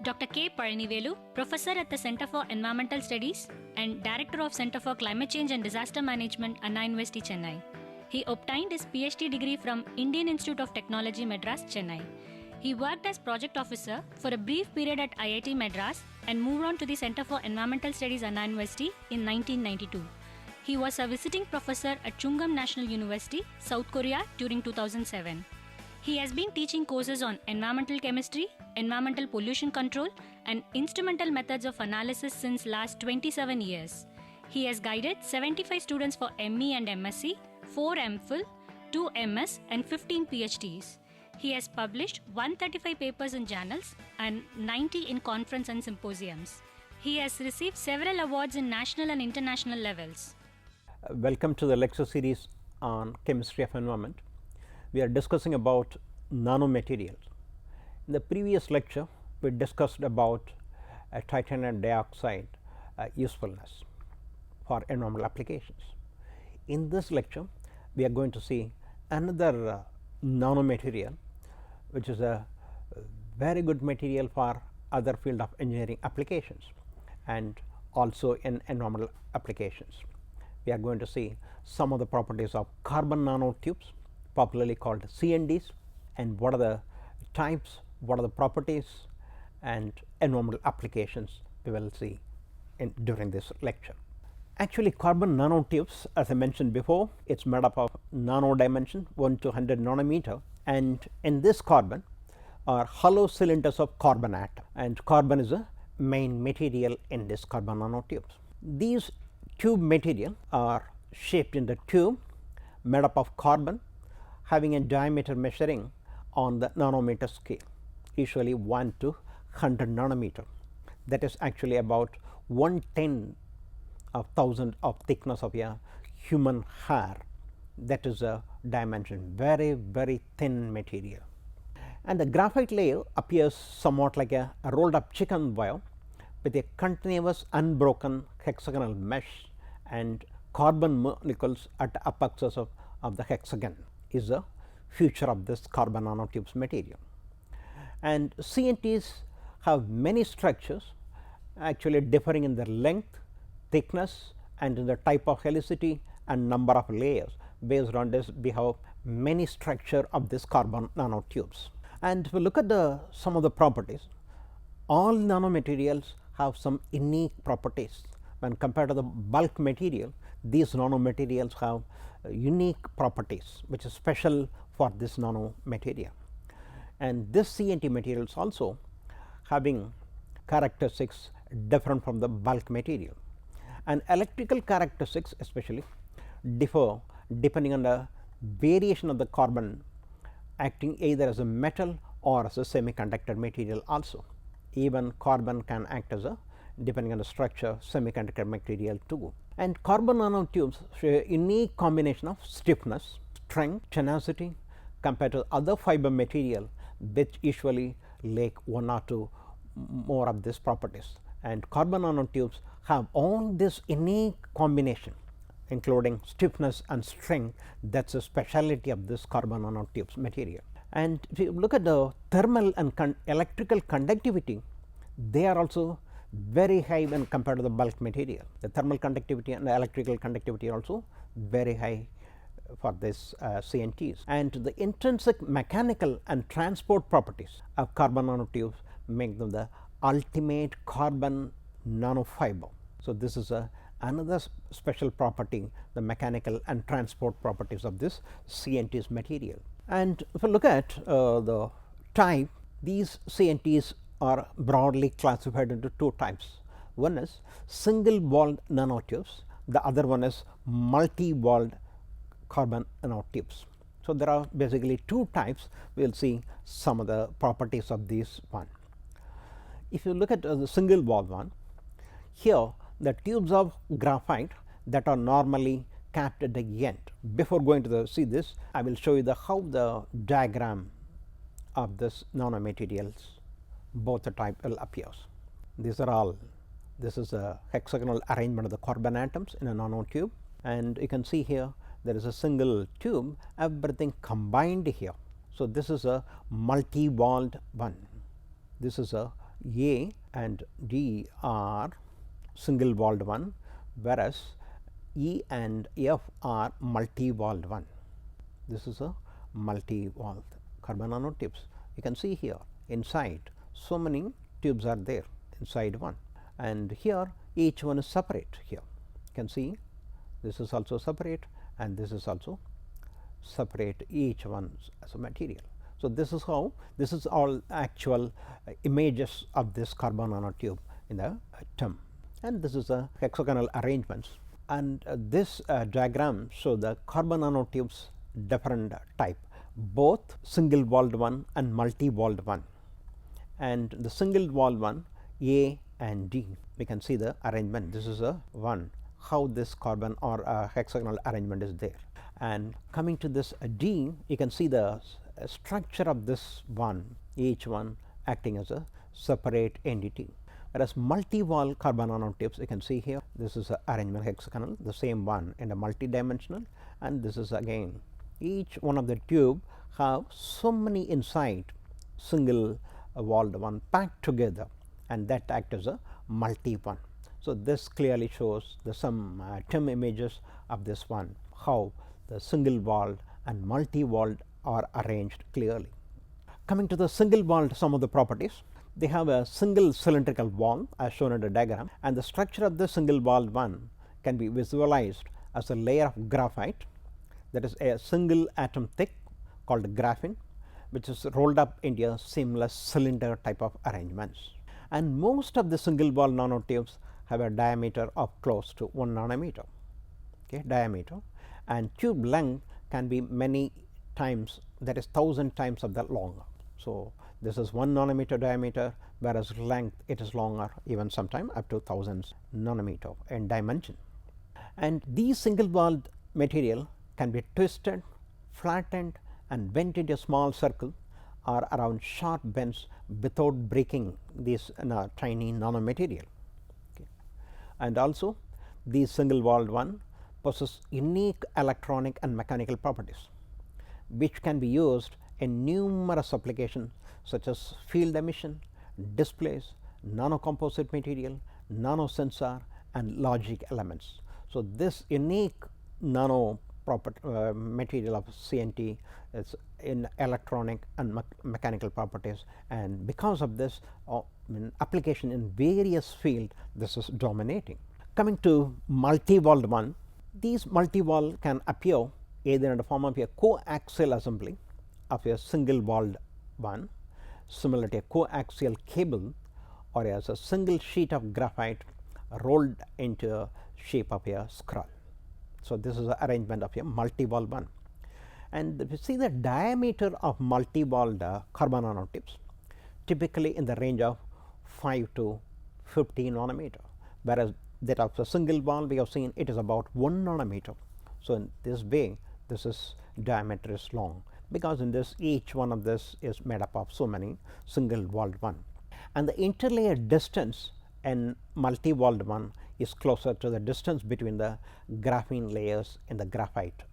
Dr. K. Paranivelu, Professor at the Center for Environmental Studies and Director of Center for Climate Change and Disaster Management, Anna University, Chennai. He obtained his PhD degree from Indian Institute of Technology, Madras, Chennai. He worked as project officer for a brief period at IIT Madras and moved on to the Center for Environmental Studies, Anna University in 1992. He was a visiting professor at Chungam National University, South Korea during 2007. He has been teaching courses on environmental chemistry, environmental pollution control, and instrumental methods of analysis since last 27 years. He has guided 75 students for ME and MSc, 4 MPhil, 2 MS, and 15 PhDs. He has published 135 papers in journals and 90 in conference and symposiums. He has received several awards in national and international levels. Welcome to the lecture series on chemistry of environment. We are discussing about nanomaterials. In the previous lecture, we discussed about titanium dioxide usefulness for environmental applications. In this lecture, we are going to see another nanomaterial, which is a very good material for other field of engineering applications and also in environmental applications. We are going to see some of the properties of carbon nanotubes, popularly called CNTs, and what are the types, what are the properties, and environmental applications we will see during this lecture. Actually, carbon nanotubes, as I mentioned before, it's made up of nano dimension 1 to 100 nanometer, and in this carbon are hollow cylinders of carbon atom, and carbon is a main material in this carbon nanotubes. These tube material are shaped in the tube made up of carbon, having a diameter measuring on the nanometer scale, usually 1 to 100 nanometer. That is actually about 1/10 of 1000 of thickness of a human hair. That is a dimension, very thin material. And the graphite layer appears somewhat like a rolled up chicken wire with a continuous unbroken hexagonal mesh, and carbon molecules at the apexes of the hexagon is the future of this carbon nanotubes material. And CNTs have many structures, actually differing in their length, thickness, and in the type of helicity and number of layers. Based on this, we have many structure of this carbon nanotubes. And if we look at some of the properties, all nanomaterials have some unique properties. When compared to the bulk material, these nanomaterials have unique properties which is special for this nanomaterial. And this CNT materials also having characteristics different from the bulk material, and electrical characteristics especially differ depending on the variation of the carbon acting either as a metal or as a semiconductor material also. Even carbon can act as a, depending on the structure, semiconductor material too. And carbon nanotubes show a unique combination of stiffness, strength, tenacity compared to other fiber material which usually lack 1 or 2 more of these properties. And carbon nanotubes have all this unique combination, including stiffness and strength. That is a speciality of this carbon nanotubes material. And if you look at the thermal and electrical conductivity, they are also very high when compared to the bulk material. The thermal conductivity and the electrical conductivity are also very high for this CNTs. And the intrinsic mechanical and transport properties of carbon nanotubes make them the ultimate carbon nanofiber. So, this is another special property, the mechanical and transport properties of this CNTs material. And if you look at the type, these CNTs are broadly classified into 2 types. One is single walled nanotubes, the other one is multi walled carbon nanotubes. So, there are basically 2 types. We will see some of the properties of these one. If you look at the single walled one, here the tubes of graphite that are normally capped at the end. Before going to see this, I will show you how the diagram of this nanomaterials both the type will appears. These are all, this is a hexagonal arrangement of the carbon atoms in a nanotube, and you can see here there is a single tube, everything combined here. So, this is a multi walled one, this is a A and D are single walled one, whereas E and F are multi walled one. This is a multi walled carbon nanotubes. You can see here inside so many tubes are there inside one, and here each one is separate. Here you can see this is also separate and this is also separate, each one as a material. So, this is how, this is all actual images of this carbon nanotube in the TEM, and this is a hexagonal arrangements, and this diagram shows the carbon nanotubes different type, both single walled one and multi walled one. And the single walled one A and D, we can see the arrangement. This is a one, how this carbon or hexagonal arrangement is there. And coming to this D, you can see the structure of this one, each one acting as a separate entity. Whereas multi-wall carbon nanotubes, you can see here, this is a arrangement hexagonal, the same one in a multi-dimensional, and this is again each one of the tube have so many inside single walled one packed together, and that act as a multi one. So, this clearly shows the some TEM images of this one, how the single walled and multi walled are arranged clearly. Coming to the single walled, some of the properties, they have a single cylindrical wall as shown in the diagram, and the structure of the single walled one can be visualized as a layer of graphite, that is a single atom thick called graphene, which is rolled up into a seamless cylinder type of arrangements. And most of the single wall nanotubes have a diameter of close to 1 nanometer, diameter, and tube length can be many times, that is 1000 times of that longer. So, this is 1 nanometer diameter, whereas length it is longer, even sometime up to 1000 nanometer in dimension. And these single walled material can be twisted, flattened, and bent into a small circle or around sharp bends without breaking this tiny nanomaterial. And also these single walled one possess unique electronic and mechanical properties, which can be used in numerous applications such as field emission, displays, nanocomposite material, nanosensor, and logic elements. So, this unique nano material of CNT is in electronic and mechanical properties, and because of this application in various fields, this is dominating. Coming to multi-walled one, these multi-wall can appear either in the form of a coaxial assembly of a single walled one, similar to a coaxial cable, or as a single sheet of graphite rolled into a shape of a scroll. So, this is the arrangement of a multi-wall one, and if you see the diameter of multi-walled carbon nanotubes, typically in the range of 5 to 15 nanometer, whereas that of a single wall we have seen it is about 1 nanometer. So, in this way this is diameter is long, because in this each one of this is made up of so many single walled one, and the interlayer distance in multi-walled one is closer to the distance between the graphene layers in the graphite.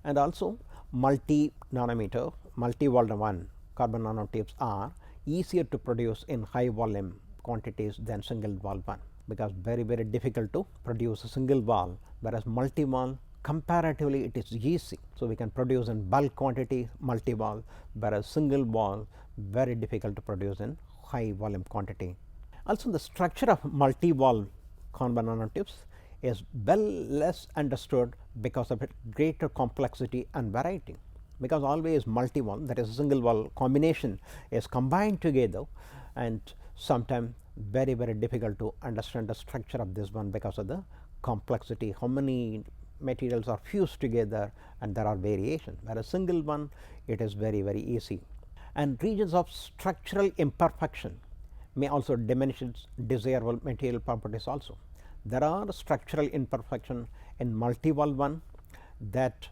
And also multi nanometer multi-walled one carbon nanotubes are easier to produce in high volume quantities than single wall one, because very difficult to produce a single wall, whereas multi wall comparatively it is easy. So, we can produce in bulk quantity multi wall, whereas single wall very difficult to produce in high volume quantity. Also, the structure of multi wall carbon nanotubes is well less understood because of its greater complexity and variety, because always multi wall, that is a single wall combination, is combined together, and sometimes very difficult to understand the structure of this one because of the complexity, how many materials are fused together and there are variations, whereas single one it is very easy. And regions of structural imperfection may also diminish its desirable material properties also. There are structural imperfection in multi-wall one that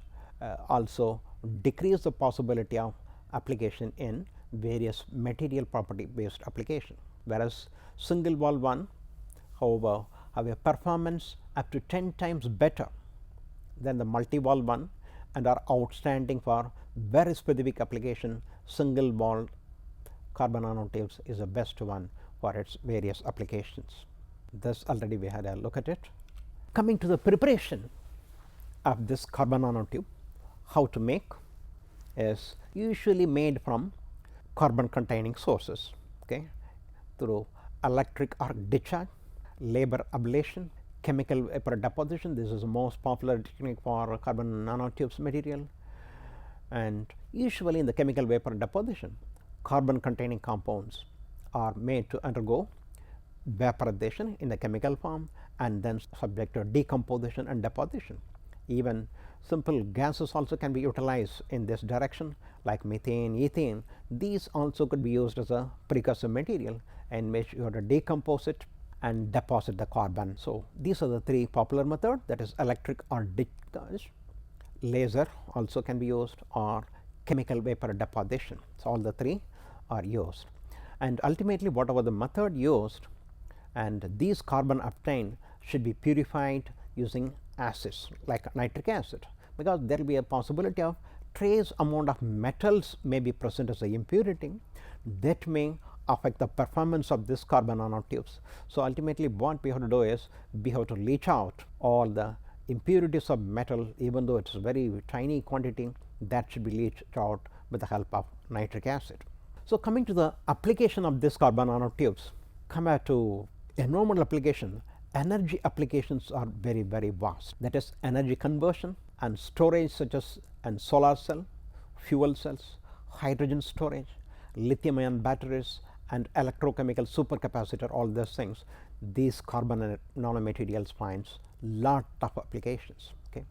also decrease the possibility of application in various material property based application, whereas single wall one however have a performance up to 10 times better than the multi-wall one and are outstanding for very specific application. Single wall carbon nanotubes is the best one for its various applications. This already we had a look at it. Coming to the preparation of this carbon nanotube, how to make is usually made from carbon containing sources, okay, through electric arc discharge, labor ablation, chemical vapor deposition. This is the most popular technique for carbon nanotubes material. And usually in the chemical vapor deposition, carbon containing compounds are made to undergo vaporization in the chemical form and then subject to decomposition and deposition. Even simple gases also can be utilized in this direction, like methane, ethane. These also could be used as a precursor material in which you have to decompose it and deposit the carbon. So, these are the three popular methods, that is electric arc discharge, laser also can be used, or chemical vapor deposition. So, all the three are used, and ultimately whatever the method used, and these carbon obtained should be purified using acids like nitric acid, because there will be a possibility of trace amount of metals may be present as a impurity that may affect the performance of this carbon nanotubes. So, ultimately what we have to do is we have to leach out all the impurities of metal, even though it is very tiny quantity, that should be leached out with the help of nitric acid. So, coming to the application of this carbon nanotubes, compared to a normal application, energy applications are very vast, that is energy conversion and storage such as solar cell, fuel cells, hydrogen storage, lithium ion batteries and electrochemical supercapacitor, all these things, these carbon nanomaterials finds lot of applications, okay,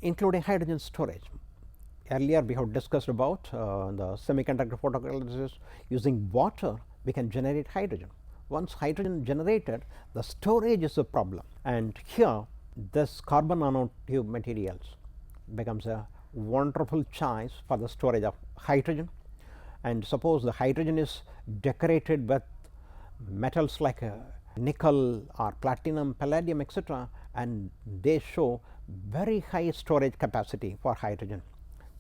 including hydrogen storage. Earlier we have discussed about the semiconductor photocatalysis. Using water we can generate hydrogen. Once hydrogen generated, the storage is a problem, and here this carbon nanotube materials becomes a wonderful choice for the storage of hydrogen. And suppose the hydrogen is decorated with metals like nickel or platinum, palladium, etc., and they show very high storage capacity for hydrogen.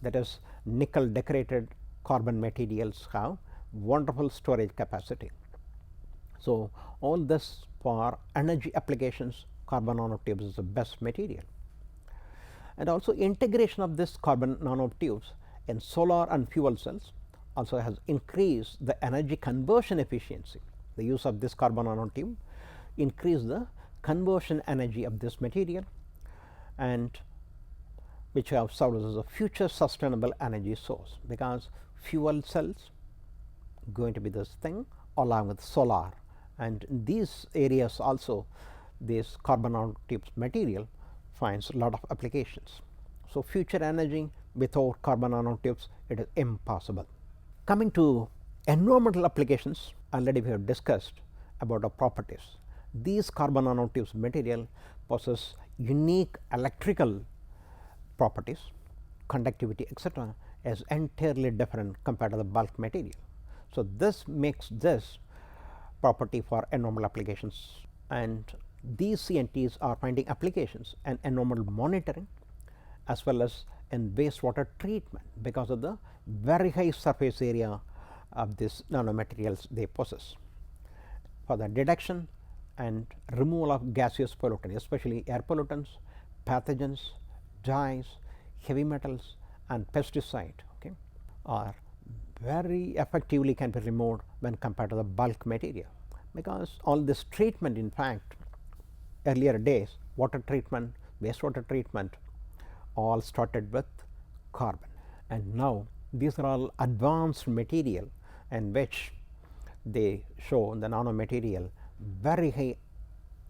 That is, nickel decorated carbon materials have wonderful storage capacity. So, all this for energy applications, carbon nanotubes is the best material. And also integration of this carbon nanotubes in solar and fuel cells also has increased the energy conversion efficiency. The use of this carbon nanotube increase the conversion energy of this material, and which have served as a future sustainable energy source, because fuel cells going to be this thing along with solar, and in these areas also this carbon nanotubes material finds a lot of applications. So, future energy without carbon nanotubes, it is impossible. Coming to environmental applications, already we have discussed about the properties. These carbon nanotubes material possess unique electrical properties, conductivity, etc., is entirely different compared to the bulk material. So, this makes this property for environmental applications, and these CNTs are finding applications in environmental monitoring as well as in wastewater treatment, because of the very high surface area of these nanomaterials they possess, for the detection and removal of gaseous pollutants, especially air pollutants, pathogens, dyes, heavy metals and pesticide, okay, are very effectively can be removed when compared to the bulk material, because all this treatment, in fact earlier days water treatment, wastewater treatment all started with carbon, and now these are all advanced material in which they show the nanomaterial very high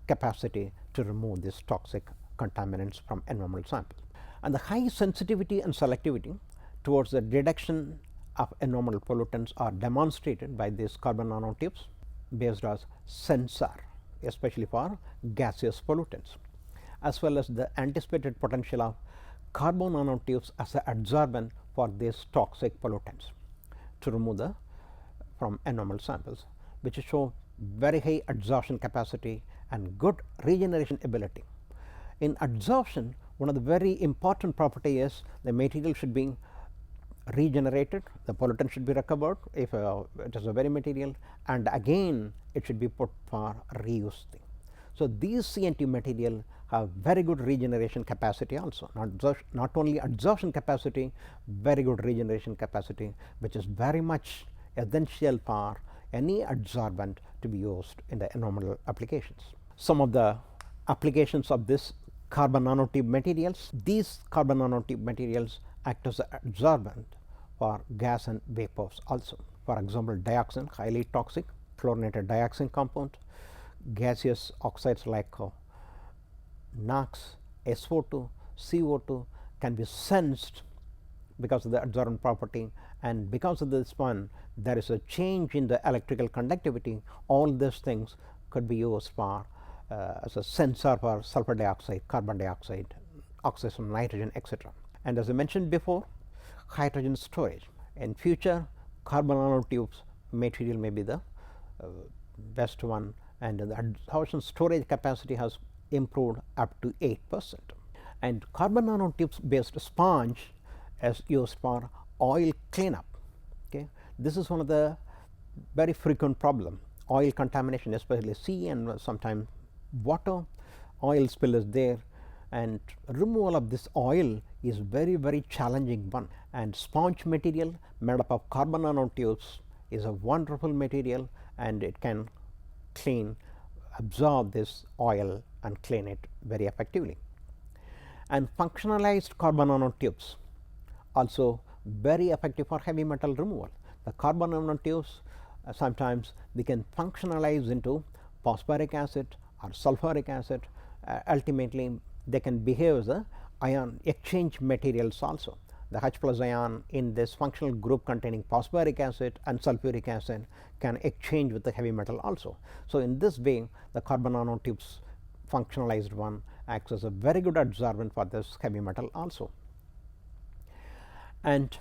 capacity to remove these toxic contaminants from environmental samples. And the high sensitivity and selectivity towards the detection of environmental pollutants are demonstrated by these carbon nanotubes based as sensor, especially for gaseous pollutants, as well as the anticipated potential of carbon nanotubes as an adsorbent for these toxic pollutants to remove the from environmental samples, which show very high adsorption capacity and good regeneration ability. In adsorption, one of the very important property is the material should be regenerated, the pollutant should be recovered if it is a very material, and again it should be put for reuse thing. So, these CNT material have very good regeneration capacity also, not only adsorption capacity, very good regeneration capacity, which is very much essential for any adsorbent to be used in the environmental applications. Some of the applications of this carbon nanotube materials, these carbon nanotube materials act as an adsorbent for gas and vapors also. For example, dioxin, highly toxic fluorinated dioxin compound, gaseous oxides like NOx, SO2, CO2 can be sensed because of the adsorbent property, and because of this one there is a change in the electrical conductivity. All these things could be used for as a sensor for sulfur dioxide, carbon dioxide, oxidation of nitrogen, etc. And as I mentioned before, hydrogen storage. In future, carbon nanotubes material may be the best one, and the hydrogen storage capacity has improved up to 8%. And carbon nanotubes based sponge is used for oil cleanup. Okay. This is one of the very frequent problem, oil contamination, especially sea and sometimes water. Oil spill is there, and removal of this oil is very challenging one, and sponge material made up of carbon nanotubes is a wonderful material, and it can absorb this oil and clean it very effectively. And functionalized carbon nanotubes also very effective for heavy metal removal. The carbon nanotubes sometimes they can functionalize into phosphoric acid or sulfuric acid. Ultimately they can behave as a ion exchange materials also. The H plus ion in this functional group containing phosphoric acid and sulfuric acid can exchange with the heavy metal also. So, in this way the carbon nanotubes functionalized one acts as a very good adsorbent for this heavy metal also. And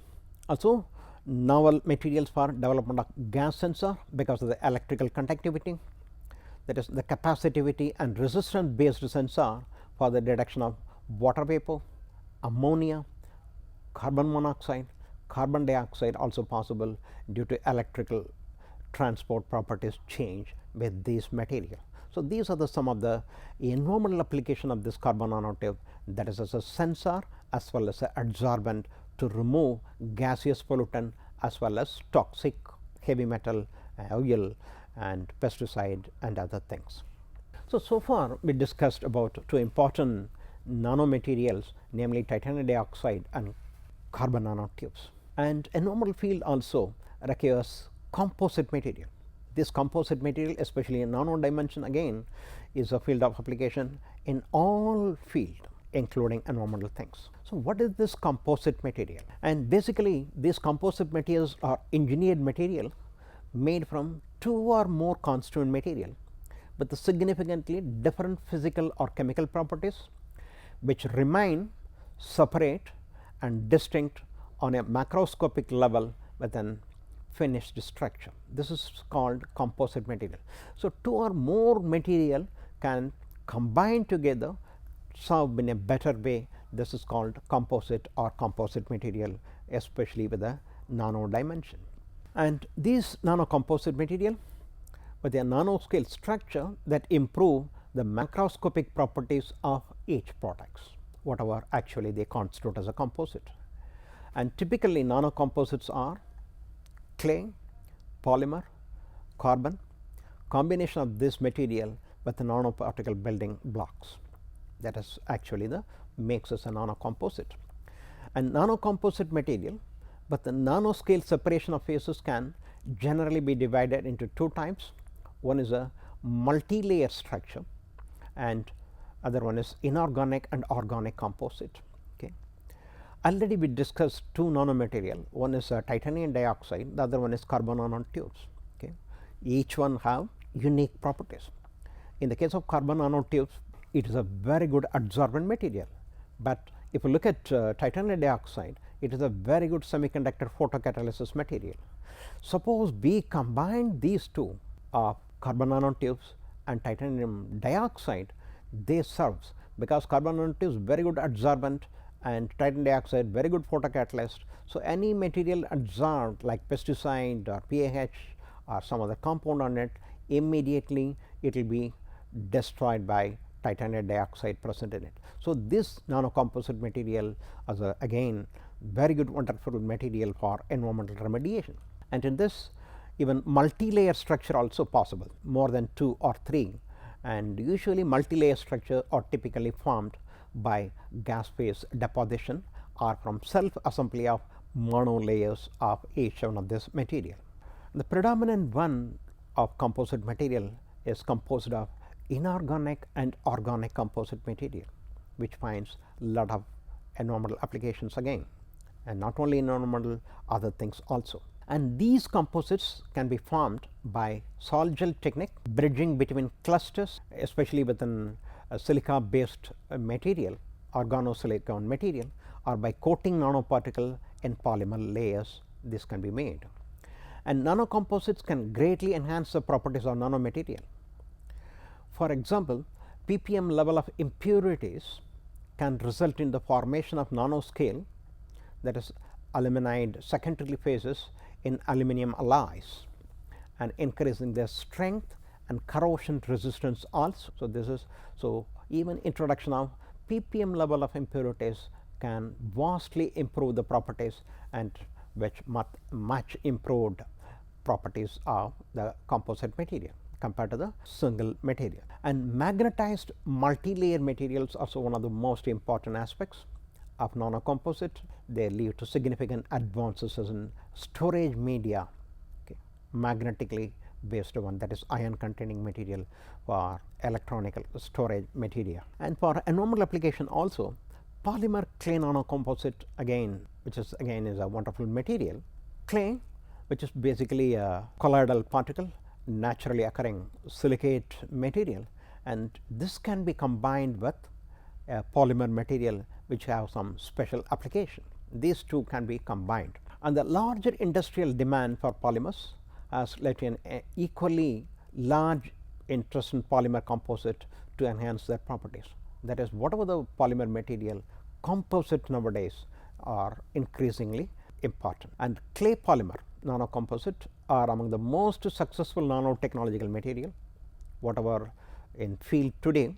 also novel materials for development of gas sensor because of the electrical conductivity, that is the capacitivity and resistance based sensor for the detection of water vapor, ammonia, carbon monoxide, carbon dioxide also possible due to electrical transport properties change with these material. So, these are some of the environmental application of this carbon nanotube, that is as a sensor as well as an adsorbent to remove gaseous pollutant as well as toxic heavy metal, oil and pesticide and other things. So far we discussed about two important nanomaterials, namely titanium dioxide and carbon nanotubes. And environmental field also requires composite material. This composite material, especially in nano dimension, again is a field of application in all field including environmental things. So, what is this composite material? And basically these composite materials are engineered material made from two or more constituent material with significantly different physical or chemical properties, which remain separate and distinct on a macroscopic level with an finished structure. This is called composite material. So, two or more material can combine together, serve in a better way. This is called composite or composite material, especially with a nano dimension. And these nano composite material with a nanoscale structure that improve the macroscopic properties of each products, whatever actually they constitute as a composite. And typically nano composites are clay, polymer, carbon, combination of this material with the nanoparticle building blocks. That is actually the makes us a nano composite. And nano composite material, but the nanoscale separation of phases can generally be divided into two types. One is a multi-layer structure and other one is inorganic and organic composite. Okay. Already we discussed two nanomaterial, one is titanium dioxide, the other one is carbon nanotubes. Okay. Each one have unique properties. In the case of carbon nanotubes, it is a very good adsorbent material, but if you look at titanium dioxide, it is a very good semiconductor photocatalysis material. Suppose we combine these two of carbon nanotubes and titanium dioxide, they serves because carbon nanotubes very good adsorbent and titanium dioxide very good photocatalyst. So, any material adsorbed like pesticide or PAH or some other compound on it, immediately it will be destroyed by titanium dioxide present in it. So, this nanocomposite material is again very good wonderful material for environmental remediation, and in this even multi-layer structure also possible, more than 2 or 3, and usually multi-layer structure are typically formed by gas phase deposition or from self assembly of mono layers of each one of this material. The predominant one of composite material is composed of inorganic and organic composite material, which finds lot of environmental applications again, and not only environmental, other things also. And these composites can be formed by sol gel technique, bridging between clusters, especially within a silica based material, organosilicon material, or by coating nanoparticle in polymer layers. This can be made, and nanocomposites can greatly enhance the properties of nanomaterial. For example, ppm level of impurities can result in the formation of nanoscale, that is aluminide secondary phases in aluminum alloys, and increasing their strength and corrosion resistance also. So, this is even introduction of ppm level of impurities can vastly improve the properties, and which much improved properties of the composite material compared to the single material. And magnetized multi-layer materials are also one of the most important aspects of nanocomposite. They lead to significant advances in storage media, magnetically based one, that is ion containing material for electronic storage material. And for environmental application also, polymer clay nanocomposite again, which is a wonderful material. Clay, which is basically a colloidal particle, naturally occurring silicate material, and this can be combined with a polymer material which have some special application. These two can be combined, and the larger industrial demand for polymers has led to an equally large interest in polymer composite to enhance their properties. That is, whatever the polymer material, composite nowadays are increasingly important, and clay polymer nanocomposite are among the most successful nanotechnological material whatever in field today,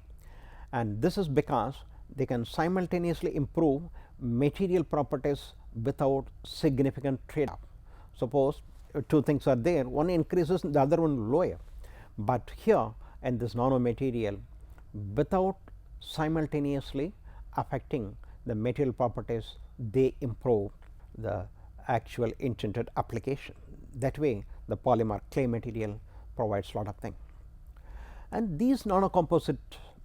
and this is because they can simultaneously improve material properties without significant trade off. Suppose two things are there, one increases, the other one lower, but here in this nanomaterial, without simultaneously affecting the material properties, they improve the actual intended application. That way the polymer clay material provides lot of things, and these nanocomposite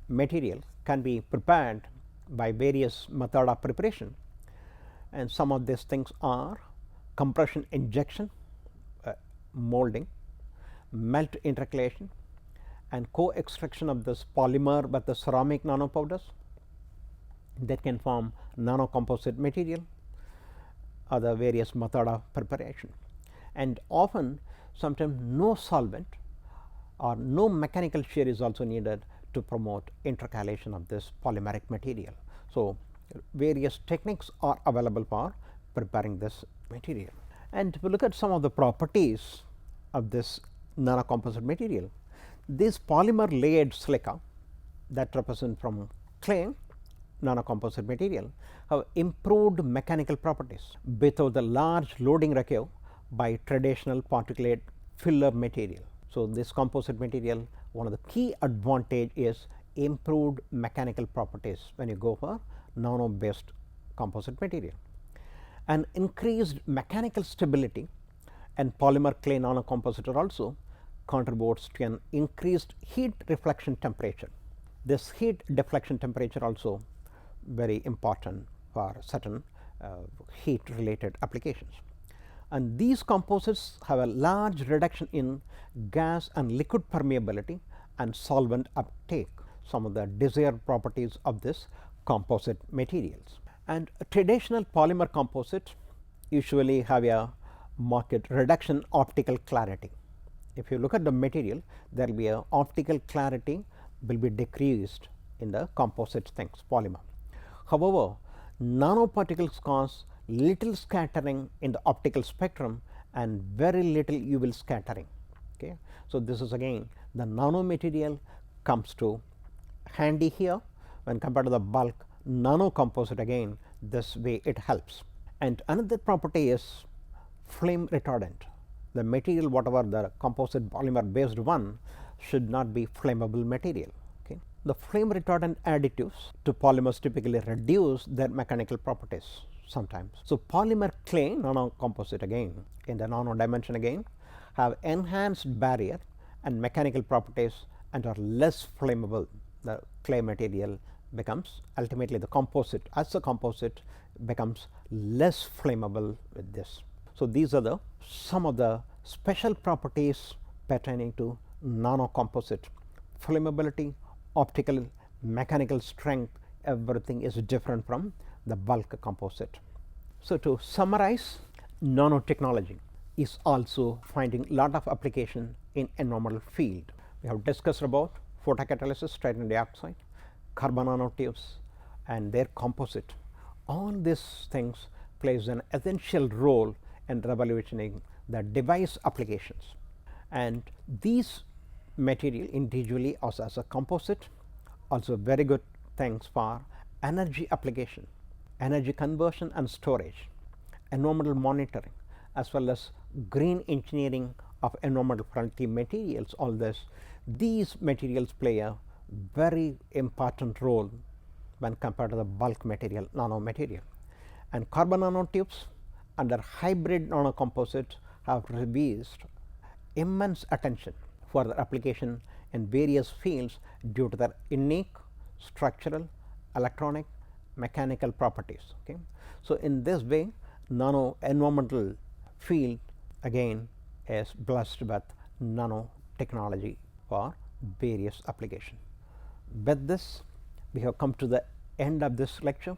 material can be prepared by various method of preparation, and some of these things are compression injection, molding, melt intercalation, and co-extraction of this polymer with the ceramic nanopowders that can form nanocomposite material, or the various method of preparation. And often sometimes no solvent or no mechanical shear is also needed to promote intercalation of this polymeric material. So, various techniques are available for preparing this material. And if we look at some of the properties of this nanocomposite material, this polymer layered silica that represent from clay nanocomposite material have improved mechanical properties without the large loading required by traditional particulate filler material. So, this composite material, one of the key advantage is improved mechanical properties when you go for nano based composite material, and increased mechanical stability, and polymer clay nanocomposite also contributes to an increased heat reflection temperature. This heat deflection temperature also very important for certain heat related applications, and these composites have a large reduction in gas and liquid permeability and solvent uptake, some of the desired properties of this composite materials. And traditional polymer composite usually have a marked reduction optical clarity. If you look at the material, there will be a optical clarity will be decreased in the composite things polymer. However, Nanoparticles cause little scattering in the optical spectrum and very little UV scattering. Okay. So, this is again the nanomaterial comes to handy here when compared to the bulk nano composite, again this way it helps. And another property is flame retardant. The material whatever the composite polymer based one should not be flammable material. Okay. The flame retardant additives to polymers typically reduce their mechanical properties sometimes. So, polymer clay nano composite again in the nano dimension again have enhanced barrier and mechanical properties and are less flammable. The clay material becomes ultimately the composite, as a composite becomes less flammable with this. So, these are the some of the special properties pertaining to nano composite. Flammability, optical, mechanical strength, everything is different from the bulk composite. So, to summarize, nanotechnology is also finding lot of application in environmental field. We have discussed about photocatalysis, titanium dioxide, carbon nanotubes and their composite. All these things plays an essential role in revolutionizing the device applications, and these material individually also as a composite also very good things for energy application, energy conversion and storage, environmental monitoring, as well as green engineering of environmental friendly materials. All this, these materials play a very important role when compared to the bulk material, nano material. And carbon nanotubes under hybrid nanocomposites have received immense attention for their application in various fields due to their unique structural, electronic, mechanical properties. Okay. So, in this way nano environmental field again is blessed with nanotechnology for various applications. With this, we have come to the end of this lecture.